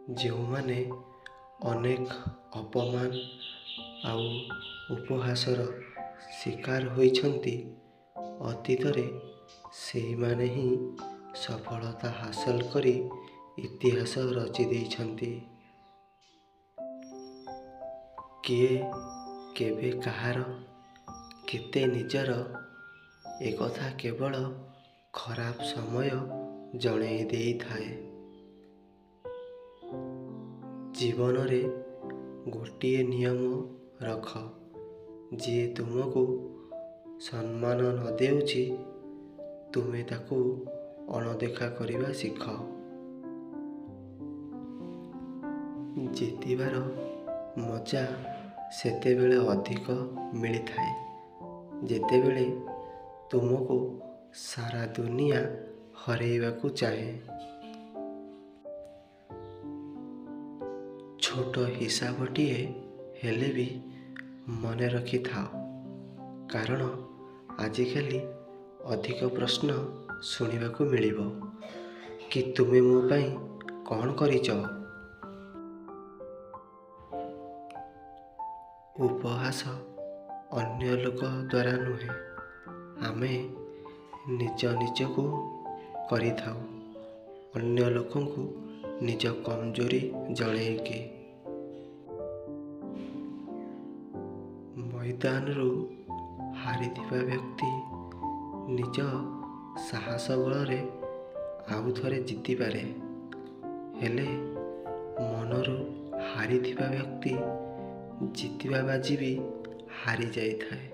ଯେଉଁମାନେ ଅନେକ ଅପମାନ ଆଉ ଉପହାସର ଶିକାର ହୋଇଛନ୍ତି ଅତୀତରେ, ସେଇମାନେ ହିଁ ସଫଳତା ହାସଲ କରି ଇତିହାସ ରଚି ଦେଇଛନ୍ତି। କିଏ କେବେ କାହାର, କେତେ ନିଜର, ଏକଥା କେବଳ ଖରାପ ସମୟ ଜଣେଇ ଦେଇଥାଏ। ଜୀବନରେ ଗୋଟିଏ ନିୟମ ରଖ, ଯିଏ ତୁମକୁ ସମ୍ମାନ ନ ଦେଉଛି ତୁମେ ତାକୁ ଅଣଦେଖା କରିବା ଶିଖ। ଜିତିବାର ମଜା ସେତେବେଳେ ଅଧିକ ମିଳିଥାଏ ଯେତେବେଳେ ତୁମକୁ ସାରା ଦୁନିଆ ହରେଇବାକୁ ଚାହେଁ। ଛୋଟ ହିସାବଟିଏ ହେଲେ ବି ମନେ ରଖିଥାଅ, କାରଣ ଆଜିକାଲି ଅଧିକ ପ୍ରଶ୍ନ ଶୁଣିବାକୁ ମିଳିବ କି ତୁମେ ମୋ ପାଇଁ କ'ଣ କରିଛ? ଉପହାସ ଅନ୍ୟ ଲୋକ ଦ୍ୱାରା ନୁହେଁ, ଆମେ ନିଜକୁ କରିଥାଉ ଅନ୍ୟ ଲୋକଙ୍କୁ ନିଜ କମଜୋରି ଜଣେଇକି। ମଇଦାନରୁ ହାରିଥିବା ବ୍ୟକ୍ତି ନିଜ ସାହସ ବଳରେ ଆଉ ଥରେ ଜିତିପାରେ, ହେଲେ ମନରୁ ହାରିଥିବା ବ୍ୟକ୍ତି ଜିତିବା ବାଜି ବି ହାରି ଯାଇଥାଏ।